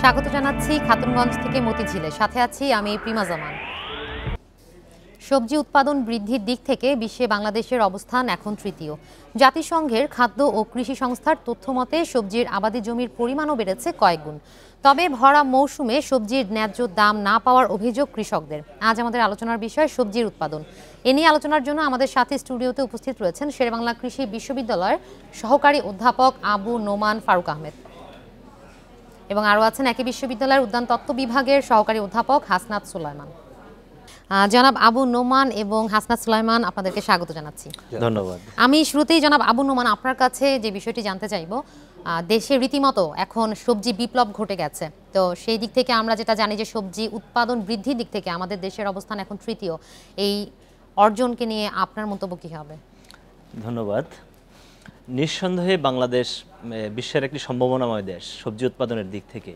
স্বাগত জানাচ্ছি খাতুনগঞ্জ থেকে মতিঝিলে, সাথে আছি আমি প্রিমা জামান। সবজি উৎপাদন বৃদ্ধির দিক থেকে বিশ্বে বাংলাদেশের অবস্থান এখন তৃতীয়। জাতিসংঘের খাদ্য ও কৃষি সংস্থার তথ্য মতে সবজির আবাদি জমির পরিমাণও বেড়েছে কয়েকগুণ। তবে ভরা মৌসুমে সবজির ন্যায্য দাম না পাওয়ার অভিযোগ কৃষকদের। আজ আমাদের আলোচনার বিষয় সবজির উৎপাদন। এ নিয়ে আলোচনার জন্য আমাদের সাথে স্টুডিওতে উপস্থিত রয়েছেন শেরেবাংলা কৃষি বিশ্ববিদ্যালয়ের সহকারী অধ্যাপক আবু নোমান ফারুক আহমেদ এবং আরও আছেন একই বিশ্ববিদ্যালয়ের উদ্যান তত্ত্ব বিভাগের সহকারী অধ্যাপক হাসনাত সুলাইমান। জনাব আবু নোমান এবং হাসনাত সুলাইমান, আপনাদেরকে স্বাগত জানাচ্ছি। ধন্যবাদ। আমি শুরুতেই জনাব আবু নোমান আপনার কাছে যে বিষয়টি জানতে চাইব, দেশে রীতিমতো এখন সবজি বিপ্লব ঘটে গেছে। তো সেই দিক থেকে আমরা যেটা জানি যে সবজি উৎপাদন বৃদ্ধির দিক থেকে আমাদের দেশের অবস্থান এখন তৃতীয়। এই অর্জনকে নিয়ে আপনার মন্তব্য কী হবে? ধন্যবাদ। নিঃসন্দেহে বাংলাদেশ বিশ্বের একটি সম্ভাবনাময় দেশ সবজি উৎপাদনের দিক থেকে।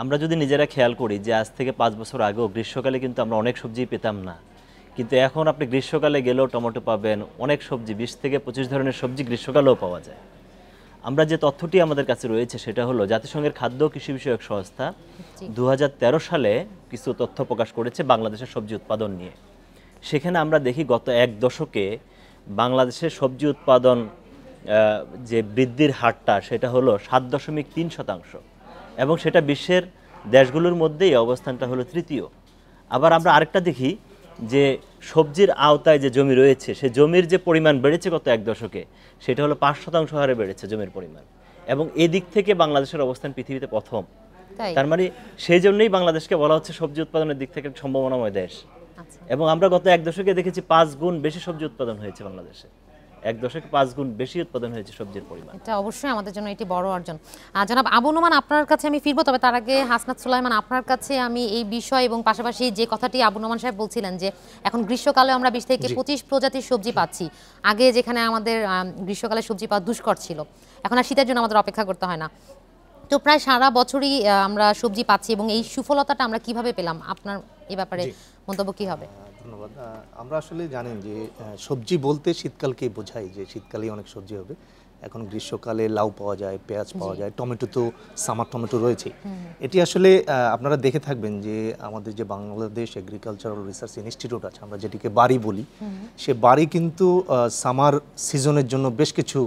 আমরা যদি নিজেরা খেয়াল করি যে আজ থেকে 5 বছর আগেও গ্রীষ্মকালে কিন্তু আমরা অনেক সবজি পেতাম না, কিন্তু এখন আপনি গ্রীষ্মকালে গেলেও টমেটো পাবেন, অনেক সবজি 20 থেকে 25 ধরনের সবজি গ্রীষ্মকালেও পাওয়া যায়। আমরা যে তথ্যটি আমাদের কাছে রয়েছে সেটা হলো জাতিসংঘের খাদ্য ও কৃষি বিষয়ক সংস্থা 2013 সালে কিছু তথ্য প্রকাশ করেছে বাংলাদেশের সবজি উৎপাদন নিয়ে। সেখানে আমরা দেখি গত এক দশকে বাংলাদেশের সবজি উৎপাদন যে বৃদ্ধির হারটা সেটা হলো 7.3%, এবং সেটা বিশ্বের দেশগুলোর মধ্যেই অবস্থানটা হলো তৃতীয়। আবার আমরা আরেকটা দেখি যে সবজির আওতায় যে জমি রয়েছে সে জমির যে পরিমাণ বেড়েছে গত এক দশকে সেটা হলো 5% হারে বেড়েছে জমির পরিমাণ, এবং এই দিক থেকে বাংলাদেশের অবস্থান পৃথিবীতে প্রথম। তার মানে সেই জন্যই বাংলাদেশকে বলা হচ্ছে সবজি উৎপাদনের দিক থেকে সম্ভাবনাময় দেশ। এবং আমরা গত এক দশকে দেখেছি 5 গুণ বেশি সবজি উৎপাদন হয়েছে বাংলাদেশে, এক দশকে 5 গুণ বেশি উৎপাদন হয়েছে সবজির পরিমাণ। এটা অবশ্যই আমাদের জন্য এটি বড় অর্জন। জনাব আবু নোমান, আপনার কাছে আমি ফিরবো, তবে তার আগে হাসনাত সুলাইমান, আপনার কাছে আমি এই বিষয় এবং পাশাপাশি যে কথাটি আবু নোমান সাহেব বলছিলেন যে এখন গ্রীষ্মকালে আমরা 20 থেকে 25 প্রজাতির সবজি পাচ্ছি। আগে যেখানে আমাদের গ্রীষ্মকালে সবজি পাওয়া দুষ্কর ছিল, এখন আর শীতের জন্য আমাদের অপেক্ষা করতে হয় না। তো প্রায় সারা বছরই আমরা সবজি পাচ্ছি, এবং এই সুফলতাটা আমরা কিভাবে পেলাম? আপনার এই ব্যাপারে মন্তব্য কি হবে? ধন্যবাদ। আমরা আসলে জানেন যে সবজি বলতে শীতকালকেই বোঝাই, যে শীতকালেই অনেক সবজি হবে। এখন গ্রীষ্মকালে লাউ পাওয়া যায়, পেঁয়াজ পাওয়া যায়, টমেটো তো সামার টমেটো রয়েছে। এটি আসলে আপনারা দেখে থাকবেন যে আমাদের যে বাংলাদেশ এগ্রিকালচারাল রিসার্চ ইনস্টিটিউট আছে, আমরা যেটিকে বাড়ি বলি, সে বাড়ি কিন্তু সামার সিজনের জন্য বেশ কিছু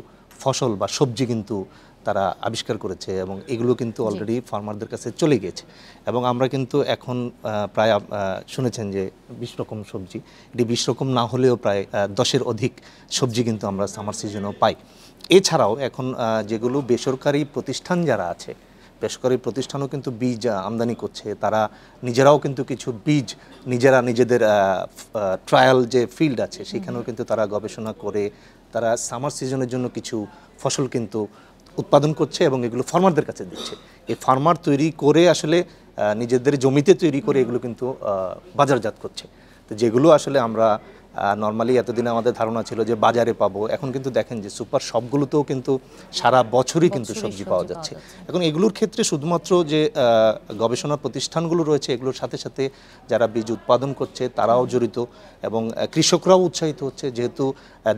ফসল বা সবজি কিন্তু তারা আবিষ্কার করেছে, এবং এগুলো কিন্তু অলরেডি ফার্মারদের কাছে চলে গিয়েছে। এবং আমরা কিন্তু এখন প্রায় শুনেছেন যে 20 রকম সবজি, এটি 20 রকম না হলেও প্রায় 10-এর অধিক সবজি কিন্তু আমরা সামার সিজনেও পাই। এছাড়াও এখন যেগুলো বেসরকারি প্রতিষ্ঠান যারা আছে, বেসরকারি প্রতিষ্ঠানও কিন্তু বীজ আমদানি করছে। তারা নিজেরাও কিন্তু কিছু বীজ নিজেদের ট্রায়াল যে ফিল্ড আছে সেখানেও কিন্তু তারা গবেষণা করে তারা সামার সিজনের জন্য কিছু ফসল কিন্তু উৎপাদন করছে এবং এগুলো ফার্মারদের কাছে দিচ্ছে। এই ফার্মার তৈরি করে আসলে নিজেদের জমিতে তৈরি করে এগুলো কিন্তু বাজারজাত করছে। তো যেগুলো আসলে আমরা নর্মালি এতদিনে আমাদের ধারণা ছিল যে বাজারে পাবো, এখন কিন্তু দেখেন যে সুপার শপগুলোতেও কিন্তু সারা বছরই কিন্তু সবজি পাওয়া যাচ্ছে। এখন এগুলোর ক্ষেত্রে শুধুমাত্র যে গবেষণা প্রতিষ্ঠানগুলো রয়েছে এগুলোর সাথে সাথে যারা বীজ উৎপাদন করছে তারাও জড়িত, এবং কৃষকরাও উৎসাহিত হচ্ছে, যেহেতু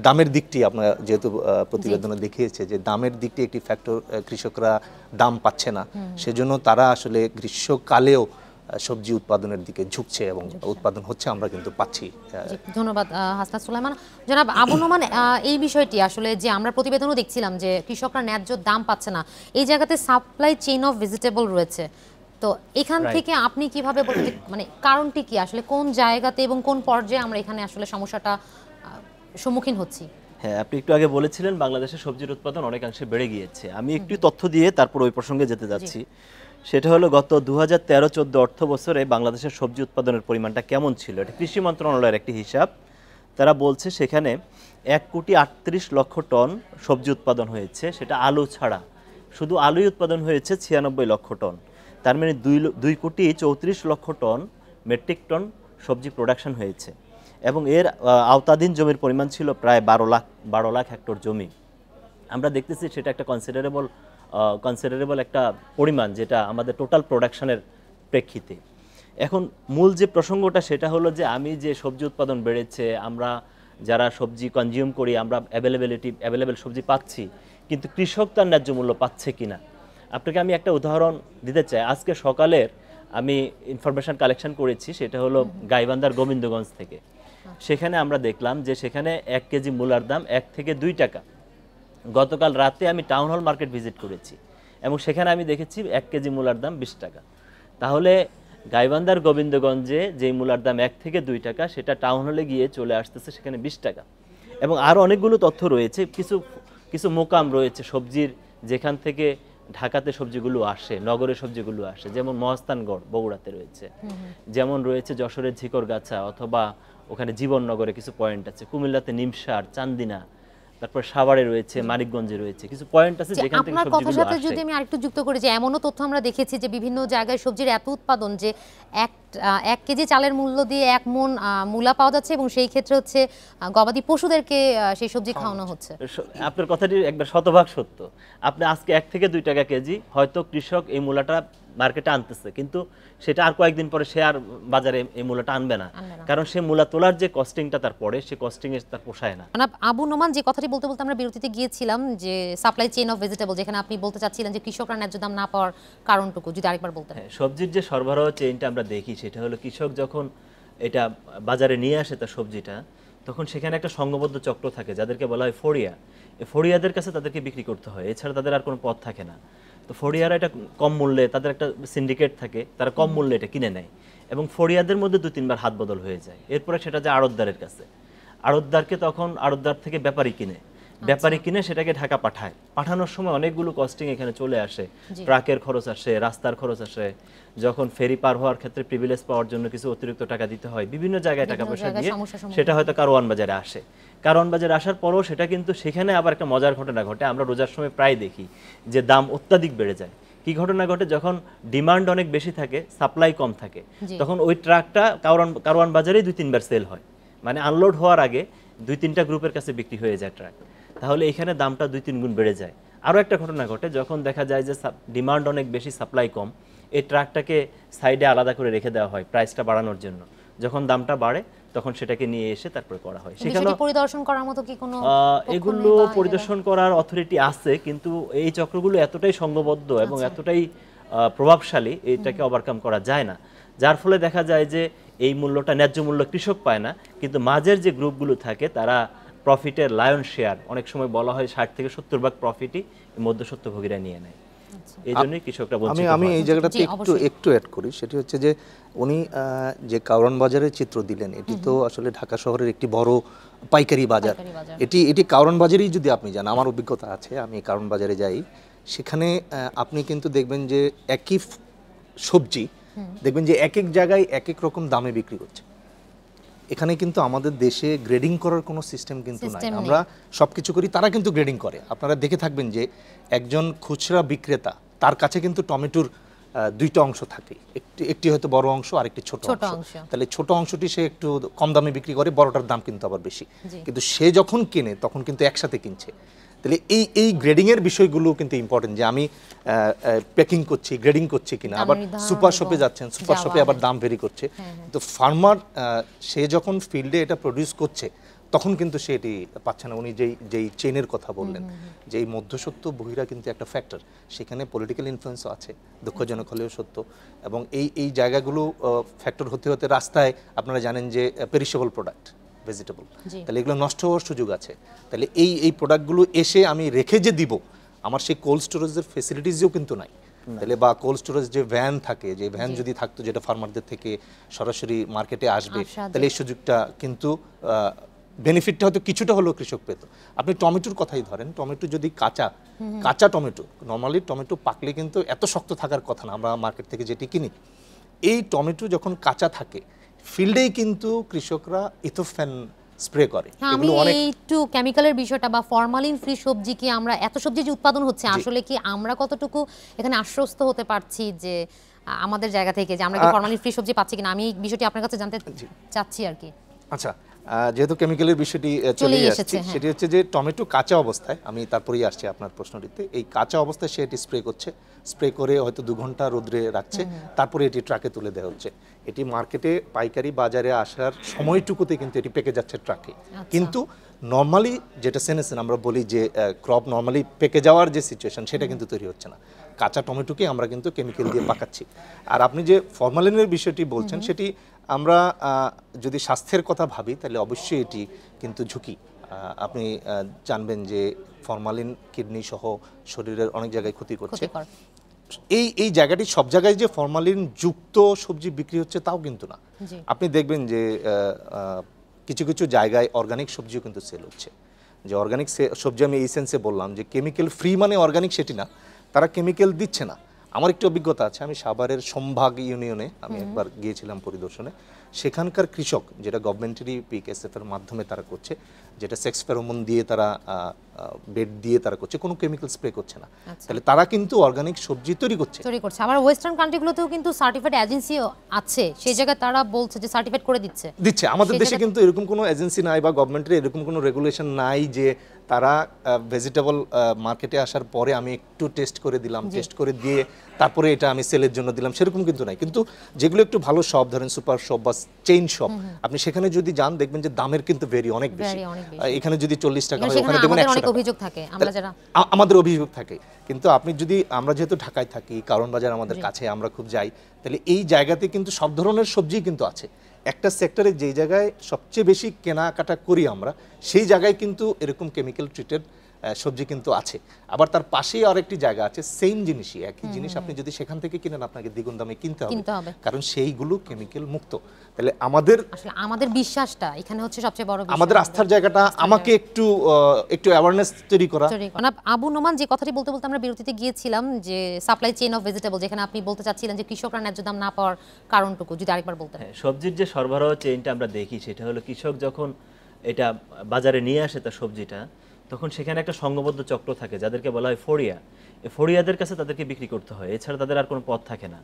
দামের দিকটি আপনারা যেহেতু প্রতিবেদনে দেখিয়েছে যে দামের দিকটি একটি ফ্যাক্টর, কৃষকরা দাম পাচ্ছে না, সেজন্য তারা আসলে গ্রীষ্মকালেও সবজি উৎপাদনের দিকে ঝুঁকছে এবং উৎপাদন হচ্ছে, আমরা কিন্তু পাচ্ছি। ধন্যবাদ হাসনাত সুলাইমান। জনাব আবু নোমান, এই বিষয়টি আসলে যে আমরা প্রতিবেদনও দেখছিলাম যে কৃষকরা ন্যায্য দাম পাচ্ছে না, এই জায়গাতে সাপ্লাই চেইন অফ ভেজিটেবল রয়েছে। তো এখান থেকে আপনি কিভাবে বলতে, মানে কারণটি কি আসলে, কোন জায়গাতে এবং কোন পর্যায়ে আমরা এখানে আসলে সমস্যাটা সম্মুখীন হচ্ছি? হ্যাঁ, আপনি একটু আগে বলেছিলেন বাংলাদেশের সবজির উৎপাদন অনেকাংশে বেড়ে গিয়েছে। আমি একটু তথ্য দিয়ে তারপর ওই প্রসঙ্গে যেতে যাচ্ছি। সেটা হলো গত 2013-14 অর্থ বছরে বাংলাদেশের সবজি উৎপাদনের পরিমাণটা কেমন ছিল, এটা কৃষি মন্ত্রণালয়ের একটি হিসাব। তারা বলছে সেখানে 1,38,00,000 টন সবজি উৎপাদন হয়েছে, সেটা আলু ছাড়া। শুধু আলুই উৎপাদন হয়েছে 96 লক্ষ টন। তার মানে 2,34,00,000 টন মেট্রিক টন সবজি প্রোডাকশন হয়েছে, এবং এর আওতাধীন জমির পরিমাণ ছিল প্রায় 12 লাখ হেক্টর জমি। আমরা দেখতেছি সেটা একটা কনসিডারেবল একটা পরিমাণ, যেটা আমাদের টোটাল প্রোডাকশনের প্রেক্ষিতে। এখন মূল যে প্রসঙ্গটা সেটা হলো যে আমি যে সবজি উৎপাদন বেড়েছে, আমরা যারা সবজি কনজিউম করি আমরা অ্যাভেলেবেল সবজি পাচ্ছি, কিন্তু কৃষক তার ন্যায্য মূল্য পাচ্ছে কিনা। আপনাকে আমি একটা উদাহরণ দিতে চাই। আজকে সকালের আমি ইনফরমেশন কালেকশন করেছি, সেটা হলো গাইবান্ধার গোবিন্দগঞ্জ থেকে। সেখানে আমরা দেখলাম যে সেখানে 1 কেজি মূলার দাম 1 থেকে 2 টাকা। গতকাল রাতে আমি টাউন হল মার্কেট ভিজিট করেছি এবং সেখানে আমি দেখেছি 1 কেজি মূলার দাম 20 টাকা। তাহলে গাইবান্ধার গোবিন্দগঞ্জে যেই মূলার দাম 1 থেকে 2 টাকা, সেটা টাউন হলে গিয়ে চলে আসতেছে সেখানে 20 টাকা। এবং আরও অনেকগুলো তথ্য রয়েছে, কিছু মোকাম রয়েছে সবজির, যেখান থেকে ঢাকাতে সবজিগুলো আসে, নগরে সবজিগুলো আসে, যেমন মহাস্থানগড় বগুড়াতে রয়েছে, যেমন রয়েছে যশোরের ঝিকরগাছা, অথবা ওখানে জীবননগরে কিছু পয়েন্ট আছে, কুমিল্লাতে নিমসার, চান্দিনা, তারপর সাভারে রয়েছে, মানিকগঞ্জে রয়েছে, কিছু পয়েন্ট আছে যেখান থেকে আপনার কথার সবজিগুলো সাথে আসে। যদি আমি আরেকটু যুক্ত করি যে এমনও তথ্য আমরা দেখেছি যে বিভিন্ন জায়গায় সবজির এত উৎপাদন যে 1 কেজি চালের মূল্য দিয়ে 1 মণ মূলা পাওয়া যাচ্ছে, এবং সেই ক্ষেত্রে হচ্ছে গবাদি পশুদেরকে সেই সবজি খাওয়ানো হচ্ছে। আপনার কথাটি একবার শতভাগ সত্য। আপনি আজকে 1 থেকে 2 টাকা কেজি, হয়তো কৃষক এই মূলাটা মার্কেটে আনতেছে, কিন্তু সেটা আর কয়েকদিন পরে সে আর বাজারে এই মূলাটা আনবে না, কারণ সে মূলা তোলার যে কস্টিংটা তার পড়ে, সে কস্টিং এ তার পোষায় না। আবু নোমান, যে কথাটি বলতে বলতে আমরা বিরতিতে গিয়েছিলাম, যে সাপ্লাই চেইন অফ ভেজিটেবল, যেখানে আপনি বলতে চাচ্ছিলেন যে কৃষকরা ন্যায্য দাম না পাওয়ার কারণটুকু যদি আরেকবার বলতেন। সবজির যে সরবরাহ চেইনটা আমরা দেখি, সেটা হলো কৃষক যখন এটা বাজারে নিয়ে আসে তার সবজিটা, তখন সেখানে একটা সংঘবদ্ধ চক্র থাকে যাদেরকে বলা হয় ফড়িয়া। এই ফড়িয়াদের কাছে তাদেরকে বিক্রি করতে হয়, এছাড়া তাদের আর কোনো পথ থাকে না। তো ফড়িয়ারা এটা কম মূল্যে, তাদের একটা সিন্ডিকেট থাকে, তারা কম মূল্যে এটা কিনে নেয়, এবং ফড়িয়াদের মধ্যে 2-3 বার হাত বদল হয়ে যায়। এরপরে সেটা যায় আড়তদারের কাছে, আড়তদারকে তখন আড়তদার থেকে ব্যাপারী কিনে সেটাকে ঢাকা পাঠায়। পাঠানোর সময় অনেকগুলো কস্টিং এখানে চলে আসে, ট্রাকের খরচ আসে, রাস্তার খরচ আসে, যখন ফেরি পার হওয়ার ক্ষেত্রে প্রিভিলেজ পাওয়ার জন্য কিছু অতিরিক্ত টাকা দিতে হয়, বিভিন্ন জায়গায় টাকা পয়সা দিয়ে সেটা হয়তো কারওয়ান বাজারে আসে। কারওয়ান বাজারে আসার পরও সেটা কিন্তু সেখানে আবার একটা মজার ঘটনা ঘটে, আমরা রোজার সময় প্রায় দেখি যে দাম অত্যাধিক বেড়ে যায়। কি ঘটনা ঘটে? যখন ডিমান্ড অনেক বেশি থাকে, সাপ্লাই কম থাকে, তখন ওই ট্রাকটা কারওয়ান বাজারেই 2-3 বার সেল হয়, মানে আনলোড হওয়ার আগে 2-3টা গ্রুপের কাছে বিক্রি হয়ে যায় ট্রাক। তাহলে এখানে দামটা 2-3 গুণ বেড়ে যায়। আরও একটা ঘটনা ঘটে, যখন দেখা যায় যে ডিমান্ড অনেক বেশি, সাপ্লাই কম, এই ট্রাকটাকে সাইডে আলাদা করে রেখে দেওয়া হয় প্রাইসটা বাড়ানোর জন্য। যখন দামটা বাড়ে তখন সেটাকে নিয়ে এসে তারপরে করা হয়। সেখানে পরিদর্শন করার মতো কি কোনো এগুলো পরিদর্শন করার অথরিটি আছে, কিন্তু এই চক্রগুলো এতটাই সংঘবদ্ধ এবং এতটাই প্রভাবশালী, এটাকে ওভারকাম করা যায় না। যার ফলে দেখা যায় যে এই মূল্যটা, ন্যায্য মূল্য কৃষক পায় না, কিন্তু মাঝের যে গ্রুপগুলো থাকে তারা প্রফিটের লায়ন শেয়ার, অনেক সময় বলা হয় 60 থেকে 70 ভাগ প্রফিটই মধ্যস্বত্বভোগীরা নিয়ে নেয়। এই জন্যই কৃষকরা বঞ্চিত হয়। আমি এই জায়গাটাতে একটু অ্যাড করি, সেটি হচ্ছে যে উনি যে কারওয়ান বাজারের চিত্র দিলেন, এটি তো আসলে ঢাকা শহরের একটি বড় পাইকারি বাজার। এটি কারওয়ান বাজারেই যদি আপনি যান, আমার অভিজ্ঞতা আছে, আমি কারওয়ান বাজারে যাই, সেখানে আপনি কিন্তু দেখবেন যে একই সবজি দেখবেন যে এক এক জায়গায় এক এক রকম দামে বিক্রি করছে। এখানে কিন্তু আমাদের দেশে গ্রেডিং করার কোনো সিস্টেম কিন্তু নাই, আমরা সবকিছু করি, তারা কিন্তু গ্রেডিং করে। আপনারা দেখে থাকবেন যে একজন খুচরা বিক্রেতা, তার কাছে কিন্তু টমেটোর 2টা অংশ থাকে, একটি হয়তো বড় অংশ আর একটি ছোট অংশ। তাহলে ছোট অংশটি সে একটু কম দামে বিক্রি করে, বড়টার দাম কিন্তু আবার বেশি, কিন্তু সে যখন কেনে তখন কিন্তু একসাথে কিনছে। তাহলে এই গ্রেডিং এর বিষয়গুলো কিন্তু ইম্পর্টেন্ট, যে আমি প্যাকিং করছি, গ্রেডিং করছি কিনা। আবার সুপার শপে যাচ্ছেন, সুপার শপে আবার দাম ভেরি করছে। তো ফার্মার সে যখন ফিল্ডে এটা প্রডিউস করছে তখন কিন্তু সে এটি পাচ্ছে না। উনি যেই চেইনের কথা বললেন, যে এই মধ্যস্বত্ব বহিরা কিন্তু একটা ফ্যাক্টর, সেখানে পলিটিক্যাল ইনফ্লুয়েন্সও আছে, দুঃখজনক হলেও সত্য। এবং এই জায়গাগুলো ফ্যাক্টর হতে হতে রাস্তায় আপনারা জানেন যে পেরিশেবল প্রোডাক্ট, ভেজিটেবল, তাহলে এগুলো নষ্ট হওয়ার সুযোগ আছে। তাহলে এই প্রোডাক্টগুলো এসে আমি রেখে যে দিব, আমার সেই কোল্ড স্টোরেজের ফেসিলিটিসও কিন্তু নাই। তাহলে বা কোল্ড স্টোরেজ যে ভ্যান থাকে, যে ভ্যান যদি থাকতো যেটা ফার্মারদের থেকে সরাসরি মার্কেটে আসবে, তাহলে এই সুযোগটা কিন্তু বেনিফিটটা হয়তো কিছুটা হলেও কৃষক পেত। আপনি টমেটোর কথাই ধরেন, টমেটো যদি কাঁচা টমেটো, নর্মালি টমেটো পাকলে কিন্তু এত শক্ত থাকার কথা না, আমরা মার্কেট থেকে যেটি কিনি। এই টমেটো যখন কাঁচা থাকে, ফিল্ডেই কিন্তু কৃষকরা ইথোফ্যান স্প্রে করে। আমি একটু কেমিক্যালের বিষয়টা বা ফরমালিন ফ্রি সবজি, কি আমরা এত সবজি যে উৎপাদন হচ্ছে, আসলে কি আমরা কতটুকু এখানে আশ্বস্ত হতে পারছি যে আমাদের জায়গা থেকে যে আমরা কি ফরমালিন ফ্রি সবজি পাচ্ছি কিনা? আমি এই বিষয়টি আপনার কাছে জানতে চাচ্ছি আর কি। আচ্ছা, যেহেতু কেমিক্যালের বিষয়টি চলে চলেই আসছে, এসেছে, হ্যাঁ। সেটি হচ্ছে যে টমেটো কাঁচা অবস্থায়, আমি তারপরেই আসছি আপনার প্রশ্নটিতে, এই কাঁচা অবস্থায় সে এটি স্প্রে করছে, স্প্রে করে হয়তো 2 ঘন্টা রোদ্রে রাখছে, তারপরে এটি ট্রাকে তুলে দেওয়া হচ্ছে। এটি মার্কেটে পাইকারি বাজারে আসার সময়টুকুতে কিন্তু এটি পেকে যাচ্ছে ট্রাকে। কিন্তু নর্মালি যেটা সেনেসেন আমরা বলি যে ক্রপ নর্মালি পেকে যাওয়ার যে সিচুয়েশন, সেটা কিন্তু তৈরি হচ্ছে না। কাঁচা টমেটোকে আমরা কিন্তু কেমিক্যাল দিয়ে পাকাচ্ছি। আর আপনি যে ফরমালিনের বিষয়টি বলছেন, সেটি আমরা যদি স্বাস্থ্যের কথা ভাবি তাহলে অবশ্যই এটি কিন্তু ঝুঁকি। আপনি জানবেন যে ফরমালিন কিডনি সহ শরীরের অনেক জায়গায় ক্ষতি করছে। ক্ষতিকর। এই জায়গাটি সব জায়গায় যে ফরমালিন যুক্ত সবজি বিক্রি হচ্ছে তাও কিন্তু না। জি। আপনি দেখবেন যে কিছু কিছু জায়গায় অর্গানিক সবজিও কিন্তু সেল হচ্ছে। যে অর্গানিক সবজি, আমি এই সেন্সে বললাম যে কেমিক্যাল ফ্রি মানে অর্গানিক সেটি না, তারা কেমিক্যাল দিচ্ছে না। আমার একটু অভিজ্ঞতা আছে, আমি সাভারের সম্ভাগ ইউনিয়নে আমি একবার গিয়েছিলাম পরিদর্শনে। সেখানকার কৃষক, যেটা গভর্নমেন্টেরই PKSF এর মাধ্যমে তারা করছে, যেটা সেক্স ফেরোমন দিয়ে তারা বেড দিয়ে তারা করছে, কোনো কেমিক্যাল স্প্রে করছে না। তাহলে তারা কিন্তু অর্গানিক সবজি তৈরি করছে। আবার ওয়েস্টার্ন কান্ট্রিগুলোতেও কিন্তু সার্টিফাইড এজেন্সি আছে, সেই জায়গায় তারা বলছে যে সার্টিফাইড করে দিচ্ছে। আমাদের দেশে কিন্তু এরকম কোনো এজেন্সি নাই বা গভর্নমেন্টের এরকম কোনো রেগুলেশন নাই যে তারা ভেজিটেবল মার্কেটে আসার পরে আমি একটু টেস্ট করে দিলাম, টেস্ট করে দিয়ে তারপরে এটা আমি সেলের জন্য দিলাম, সেরকম কিন্তু নাই। কিন্তু যেগুলো একটু ভালো শপ, ধরেন সুপার শপ বা চেইন শপ, আপনি সেখানে যদি যান দেখবেন যে দামের কিন্তু অনেক বেশি। এখানে যদি 40 টাকা হয়, ওখানে দেখবেন 100 টাকা। অভিযোগ থাকে, আমরা যারা আমাদের অভিযোগ থাকে। কিন্তু আপনি যদি, আমরা যেহেতু ঢাকায় থাকি, কারণ বাজার আমাদের কাছে, আমরা খুব যাই, তাহলে এই জায়গাতে কিন্তু সব ধরনের সবজি কিন্তু আছে। একটা সেক্টরে যেই জায়গায় সবচেয়ে বেশি কেনাকাটা করি আমরা, সেই জায়গায় কিন্তু এরকম কেমিক্যাল ট্রিটেড সবজি কিন্তু আছে। আবার তার পাশেই আরেকটি জায়গা আছে, সেম জিনিসই, একই জিনিস আপনি যদি সেখান থেকে কিনেন আপনাকে দ্বিগুণ দামে কিনতে হবে, কারণ সেইগুলো কেমিক্যাল মুক্ত। তাহলে আমাদের বিশ্বাসটা এখানে হচ্ছে সবচেয়ে বড় বিষয়, আমাদের আস্থার জায়গাটা আমাকে একটু অ্যাওয়ারনেস তৈরি করা। আবু নোমান, যে কথাটি বলতে বলতে আমরা বিরতিতে গিয়েছিলাম, যে সাপ্লাই চেইন অফ ভেজিটেবল, যেখানে আপনি বলতে চাচ্ছিলেন যে কৃষকরা ন্যায্য দাম না পাওয়ার কারণটুকু যদি আরেকবার বলতেন। সবজির যে সরবরাহ চেইনটা আমরা দেখি, সেটা হলো কৃষক যখন এটা বাজারে নিয়ে আসে তার সবজিটা, তখন সেখানে একটা সংঘবদ্ধ চক্র থাকে যাদেরকে বলা হয় ফড়িয়া। এই ফড়িয়াদের কাছে তাদেরকে বিক্রি করতে হয়, এছাড়া তাদের আর কোনো পথ থাকে না।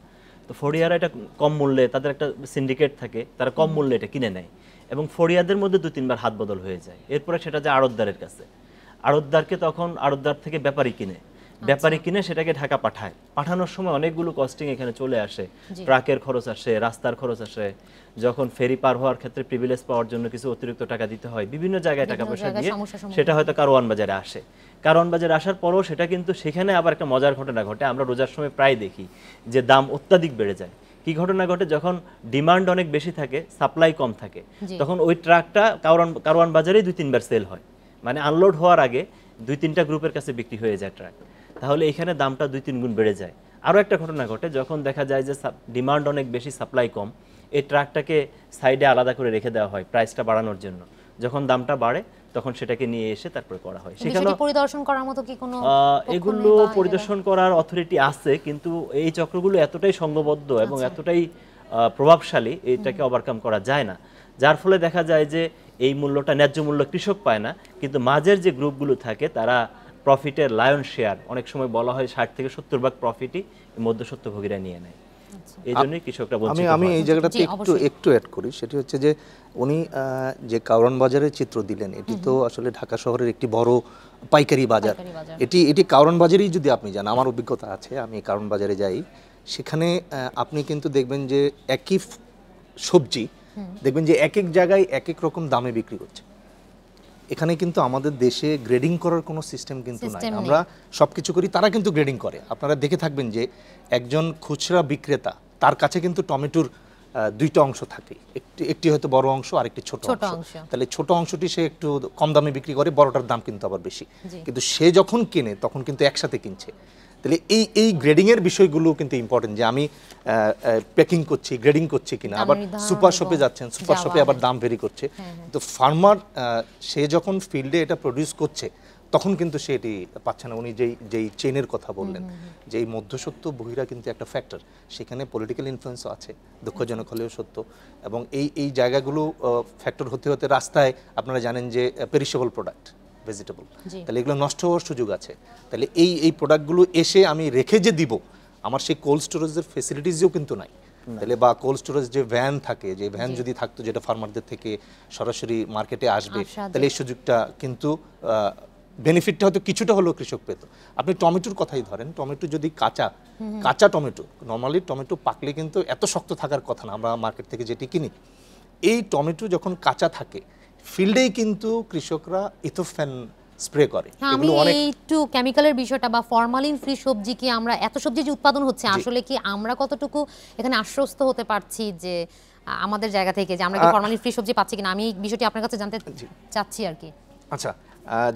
তো ফড়িয়ারা এটা কম মূল্যে, তাদের একটা সিন্ডিকেট থাকে, তারা কম মূল্যে এটা কিনে নেয় এবং ফড়িয়াদের মধ্যে 2-3 বার হাত বদল হয়ে যায়। এরপরে সেটা যায় আড়তদারের কাছে, আড়তদারকে তখন আড়তদার থেকে ব্যাপারী কিনে, ব্যাপারী কিনে সেটাকে ঢাকা পাঠায়। পাঠানোর সময় অনেকগুলো কস্টিং এখানে চলে আসে, ট্রাকের খরচ আসে, রাস্তার খরচ আসে, যখন ফেরি পার হওয়ার ক্ষেত্রে প্রিভিলেজ পাওয়ার জন্য কিছু অতিরিক্ত টাকা দিতে হয়, বিভিন্ন জায়গায় টাকা পয়সা দিয়ে সেটা হয়তো কারওয়ান বাজারে আসে। কারওয়ান বাজারে আসার পরও সেটা কিন্তু সেখানে আবার একটা মজার ঘটনা ঘটে, আমরা রোজার সময় প্রায় দেখি যে দাম অত্যাধিক বেড়ে যায়। কি ঘটনা ঘটে, যখন ডিমান্ড অনেক বেশি থাকে, সাপ্লাই কম থাকে, তখন ওই ট্রাকটা কারওয়ান বাজারেই 2-3 বার সেল হয়, মানে আনলোড হওয়ার আগে 2-3টা গ্রুপের কাছে বিক্রি হয়ে যায় ট্রাক। তাহলে এখানে দামটা 2-3 গুণ বেড়ে যায়। আরও একটা ঘটনা ঘটে, যখন দেখা যায় যে ডিমান্ড অনেক বেশি, সাপ্লাই কম, এই ট্রাকটাকে সাইডে আলাদা করে রেখে দেওয়া হয় প্রাইসটা বাড়ানোর জন্য। যখন দামটা বাড়ে তখন সেটাকে নিয়ে এসে তারপরে করা হয়। সেখানে পরিদর্শন করার মতো কি কোনো এগুলো পরিদর্শন করার অথরিটি আছে, কিন্তু এই চক্রগুলো এতটাই সংঘবদ্ধ এবং এতটাই প্রভাবশালী, এটাকে ওভারকাম করা যায় না। যার ফলে দেখা যায় যে এই মূল্যটা, ন্যায্য মূল্য কৃষক পায় না, কিন্তু মাঝের যে গ্রুপগুলো থাকে তারা প্রফিটের লায়ন শেয়ার, অনেক সময় বলা হয় 60-70% প্রফিটই মধ্যস্বত্বভোগীরা নিয়ে নেয়। এই জন্যই কৃষকরা বঞ্চিত হয়। আমি এই জায়গাটাতে একটু অ্যাড করি, সেটি হচ্ছে যে উনি যে কারওয়ান বাজারের চিত্র দিলেন, এটি তো আসলে ঢাকা শহরের একটি বড় পাইকারি বাজার। এটি কারওয়ান বাজারেই যদি আপনি যান, আমার অভিজ্ঞতা আছে, আমি কারওয়ান বাজারে যাই, সেখানে আপনি কিন্তু দেখবেন যে একই সবজি দেখবেন যে এক এক জায়গায় এক এক রকম দামে বিক্রি করছে। এখানে কিন্তু আমাদের দেশে গ্রেডিং করার কোনো সিস্টেম কিন্তু নাই, আমরা সবকিছু করি, তারা কিন্তু গ্রেডিং করে। আপনারা দেখে থাকবেন যে একজন খুচরা বিক্রেতা, তার কাছে কিন্তু টমেটোর 2টা অংশ থাকে, একটি হয়তো বড় অংশ আর একটি ছোট অংশ। তাহলে ছোট অংশটি সে একটু কম দামে বিক্রি করে, বড়টার দাম কিন্তু আবার বেশি। কিন্তু সে যখন কেনে তখন কিন্তু একসাথে কিনছে। তাহলে এই গ্রেডিং এর বিষয়গুলো কিন্তু ইম্পর্টেন্ট, যে আমি প্যাকিং করছি, গ্রেডিং করছি কিনা। আবার সুপার শপে যাচ্ছেন, সুপার শপে আবার দাম ভেরি করছে। তো ফার্মার সে যখন ফিল্ডে এটা প্রডিউস করছে তখন কিন্তু সে এটি পাচ্ছে না। উনি যেই চেইনের কথা বললেন, যে এই মধ্যস্বত্ব বহিরা কিন্তু একটা ফ্যাক্টর, সেখানে পলিটিক্যাল ইনফ্লুয়েন্সও আছে, দুঃখজনক হলেও সত্য। এবং এই জায়গাগুলো ফ্যাক্টর হতে হতে রাস্তায় আপনারা জানেন যে পেরিশেবল প্রোডাক্ট, ভেজিটেবল, তাহলে এগুলো নষ্ট হওয়ার সুযোগ আছে। তাহলে এই প্রোডাক্টগুলো এসে আমি রেখে যে দিব, আমার সেই কোল্ড স্টোরেজের ফেসিলিটিসও কিন্তু নাই। তাহলে বা কোল্ড স্টোরেজ যে ভ্যান থাকে, যে ভ্যান যদি থাকতো যেটা ফার্মারদের থেকে সরাসরি মার্কেটে আসবে, তাহলে এই সুযোগটা কিন্তু বেনিফিটটা হয়তো কিছুটা হলেও কৃষক পেত। আপনি টমেটোর কথাই ধরেন, টমেটো যদি কাঁচা টমেটো, নর্মালি টমেটো পাকলে কিন্তু এত শক্ত থাকার কথা না, আমরা মার্কেট থেকে যেটি কিনি। এই টমেটো যখন কাঁচা থাকে ফিল্ডেই কিন্তু কৃষকরা ইথোফ্যান স্প্রে করে। আমি একটু কেমিক্যালের বিষয়টা বা ফরমালিন ফ্রি সবজি কি আমরা এত সবজি যে উৎপাদন হচ্ছে আসলে কি আমরা কতটুকু এখানে আশ্বস্ত হতে পারছি যে আমাদের জায়গা থেকে যে আমরা কি ফরমালিন ফ্রি সবজি পাচ্ছি কিনা, আমি এই বিষয়টি আপনার কাছে জানতে চাচ্ছি আর কি। আচ্ছা,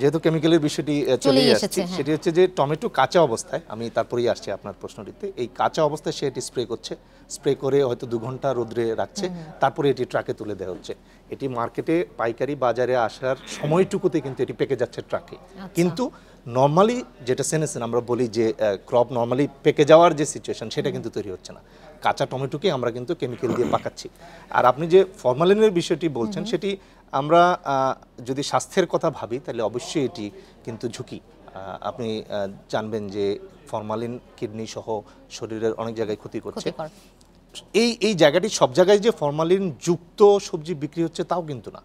যেহেতু কেমিক্যালের বিষয়টি চলে আসছে, সেটি হচ্ছে যে টমেটো কাঁচা অবস্থায়, আমি তারপরেই আসছি আপনার প্রশ্নটিতে, এই কাঁচা অবস্থায় সে এটি স্প্রে করছে, স্প্রে করে হয়তো 2 ঘন্টা রোদ্রে রাখছে, তারপরে এটি ট্রাকে তুলে দেওয়া হচ্ছে। এটি মার্কেটে পাইকারি বাজারে আসার সময়টুকুতে কিন্তু এটি পেকে যাচ্ছে ট্রাকে। কিন্তু নর্মালি যেটা সেনেসেন আমরা বলি যে ক্রপ নর্মালি পেকে যাওয়ার যে সিচুয়েশন, সেটা কিন্তু তৈরি হচ্ছে না। কাঁচা টমেটোকে আমরা কিন্তু কেমিক্যাল দিয়ে পাকাচ্ছি। আর আপনি যে ফরমালিনের বিষয়টি বলছেন, সেটি আমরা যদি স্বাস্থ্যের কথা ভাবি তাহলে অবশ্যই এটি কিন্তু ঝুঁকি। আপনি জানবেন যে ফরমালিন কিডনি সহ শরীরের অনেক জায়গায় ক্ষতি করছে। এই জায়গাটি সব জায়গায় যে ফরমালিন যুক্ত সবজি বিক্রি হচ্ছে তাও কিন্তু না।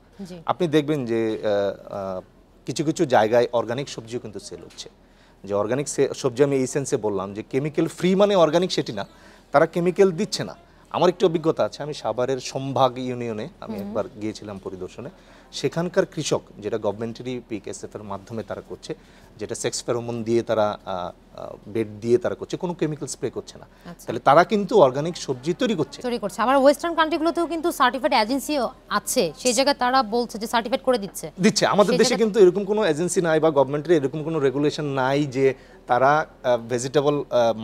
আপনি দেখবেন যে কিছু কিছু জায়গায় অর্গানিক সবজিও কিন্তু সেল হচ্ছে। যে অর্গানিক সবজি আমি এই সেন্সে বললাম যে কেমিক্যাল ফ্রি মানে অর্গানিক সেটি না, তারা কেমিক্যাল দিচ্ছে না। আমার একটু অভিজ্ঞতা আছে, আমি সাভারের সম্ভাগ ইউনিয়নে আমি একবার গিয়েছিলাম পরিদর্শনে। সেখানকার কৃষক, যেটা গভর্নমেন্টেরই PKSF এর মাধ্যমে তারা করছে, যেটা সেক্স ফেরোমন দিয়ে তারা বেড দিয়ে তারা করছে, কোনো কেমিক্যাল স্প্রে করছে না। তাহলে তারা কিন্তু অর্গানিক সবজি তৈরি করছে। আবার ওয়েস্টার্ন কান্ট্রিগুলোতেও কিন্তু সার্টিফাইড এজেন্সি আছে, সেই জায়গায় তারা বলছে যে সার্টিফাইড করে দিচ্ছে। আমাদের দেশে কিন্তু এরকম কোনো এজেন্সি নাই বা গভর্নমেন্টের এরকম কোনো রেগুলেশন নাই যে তারা ভেজিটেবল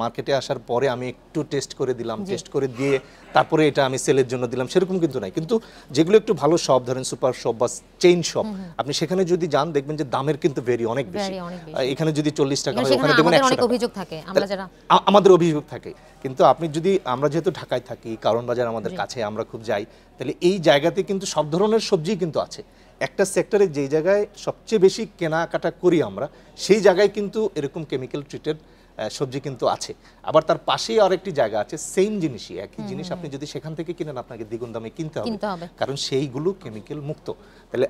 মার্কেটে আসার পরে আমি একটু টেস্ট করে দিলাম, টেস্ট করে দিয়ে তারপরে এটা আমি সেলের জন্য দিলাম, সেরকম কিন্তু নাই। কিন্তু যেগুলো একটু ভালো শপ, ধরেন সুপার শপ বা চেইন শপ, আপনি সেখানে যদি যান দেখবেন যে দামের কিন্তু অনেক বেশি। এখানে যদি 40 টাকা হয় ওখানে দেখবেন 100 টাকা। অভিযোগ থাকে আমাদের অভিযোগ থাকে। কিন্তু আপনি যদি, আমরা যেহেতু ঢাকায় থাকি, কারণ বাজার আমাদের কাছে, আমরা খুব যাই, তাহলে এই জায়গাতে কিন্তু সব ধরনের সবজি কিন্তু আছে। একটা সেক্টরে যেই জায়গায় সবচেয়ে বেশি কেনাকাটা করি আমরা, সেই জায়গায় কিন্তু এরকম কেমিক্যাল ট্রিটেড সবজি কিন্তু আছে। আবার তার পাশেই আরেকটি জায়গা আছে, সেম জিনিসই, একই জিনিস আপনি যদি সেখান থেকে কিনেন আপনাকে দ্বিগুণ দামে কিনতে হবে, কারণ সেইগুলো কেমিক্যাল মুক্ত। তাহলে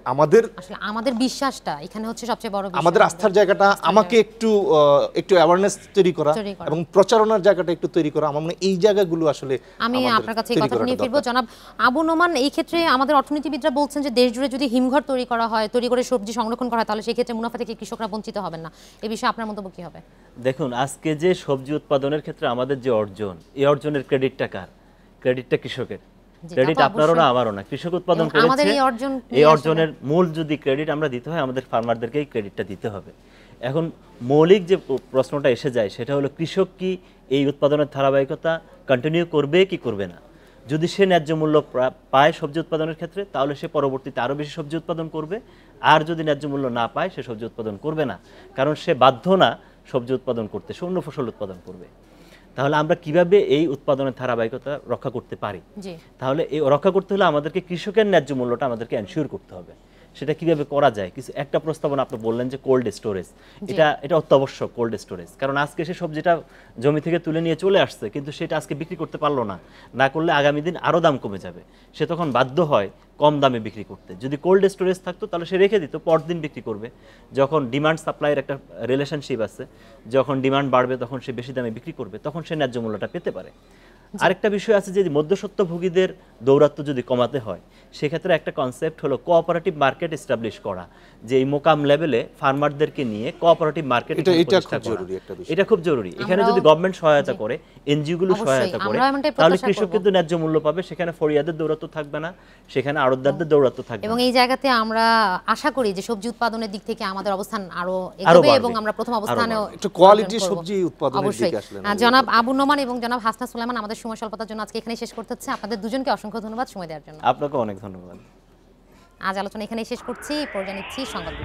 আমাদের বিশ্বাসটা এখানে হচ্ছে সবচেয়ে বড় বিষয়, আমাদের আস্থার জায়গাটা আমাকে একটু অ্যাওয়ারনেস তৈরি করা এবং প্রচারণার জায়গাটা একটু তৈরি করা। আমার মনে এই জায়গাগুলো আসলে আমি আপনার কাছে এই কথাটা নিয়ে ফিরবো। জনাব আবু নোমান, এই ক্ষেত্রে আমাদের অর্থনীতিবিদরা বলছেন যে দেশ জুড়ে যদি হিমঘর তৈরি করা হয়, তৈরি করে সবজি সংরক্ষণ করা হয়, তাহলে সেই ক্ষেত্রে মুনাফা থেকে কৃষকরা বঞ্চিত হবেন না। এই বিষয়ে আপনার মন্তব্য কি হবে? দেখুন, আজকে যে সবজি উৎপাদনের ক্ষেত্রে আমাদের যে অর্জন, এই অর্জনের ক্রেডিটটা কার? ক্রেডিটটা কৃষকের। ক্রেডিট আপনারও না, আমারও না। কৃষক উৎপাদন করেছে, এই অর্জনের মূল যদি ক্রেডিট আমরা দিতে হয়, আমাদের ফার্মারদেরকেই ক্রেডিটটা দিতে হবে। এখন মৌলিক যে প্রশ্নটা এসে যায় সেটা হলো, কৃষক কি এই উৎপাদনের ধারাবাহিকতা কন্টিনিউ করবে কি করবে না? যদি সে ন্যায্য মূল্য পায় সবজি উৎপাদনের ক্ষেত্রে, তাহলে সে পরবর্তীতে আরও বেশি সবজি উৎপাদন করবে। আর যদি ন্যায্য মূল্য না পায়, সে সবজি উৎপাদন করবে না, কারণ সে বাধ্য না সবজি উৎপাদন করতে, সে অন্য ফসল উৎপাদন করবে। তাহলে আমরা কিভাবে এই উৎপাদনের ধারাবাহিকতা রক্ষা করতে পারি? তাহলে এই রক্ষা করতে হলে আমাদেরকে কৃষকের ন্যায্য মূল্যটা আমাদেরকে এনশিওর করতে হবে। সেটা কিভাবে করা যায়? কিছু একটা প্রস্তাবনা আপনি বললেন যে কোল্ড স্টোরেজ, এটা অত্যাবশ্যক। কোল্ড স্টোরেজ, কারণ আজকে সে সবজিটা জমি থেকে তুলে নিয়ে চলে আসছে, কিন্তু সেটা আজকে বিক্রি করতে পারলো না, না করলে আগামী দিন আরও দাম কমে যাবে। সে তখন বাধ্য হয় কম দামে বিক্রি করতে। যদি কোল্ড স্টোরেজ থাকতো তাহলে সে রেখে দিত, পরদিন বিক্রি করবে। যখন ডিমান্ড সাপ্লাইয়ের একটা রিলেশনশিপ আছে, যখন ডিমান্ড বাড়বে তখন সে বেশি দামে বিক্রি করবে, তখন সে ন্যায্য মূল্যটা পেতে পারে। আরেকটা বিষয় আছে যে মধ্যস্বত্বভোগীদের দৌরাত্ম্য যদি কমাতে হয়, সেক্ষেত্রে একটা কনসেপ্ট হলো কোঅপারেটিভ মার্কেট এস্টাবলিশ করা, যে এই মোকাম লেভেলে ফার্মারদেরকে নিয়ে কোঅপারেটিভ মার্কেট, এটা খুব জরুরি। এখানে যদি গভর্নমেন্ট সহায়তা করে, এনজিও গুলো সহায়তা করে, তাহলে কৃষক কিন্তু ন্যায্য মূল্য পাবে। সেখানে ফরিয়াদের দৌরাত্ম্য থাকবে না, সেখানে আড়তদারদের দৌরাত্ম্য থাকবে। এবং এই জায়গাতে আমরা আশা করি যে সবজি উৎপাদনের দিক থেকে আমাদের অবস্থান আরো এগোবে এবং আমরা প্রথম অবস্থানেও একটু কোয়ালিটি সবজি উৎপাদনের দিকে আসলে। জনাব আবু নোমান এবং জনাব হাসনা সুলাইমান, আমাদের সময় স্বল্পতার জন্য আজকে এখানেই শেষ করতে হচ্ছে। আপনাদের দুজনকে অসংখ্য ধন্যবাদ সময় দেওয়ার জন্য। আপনাকে অনেক ধন্যবাদ। আজ আলোচনা এখানেই শেষ করছি। পর্যায়ে নিচ্ছি সংবাদ।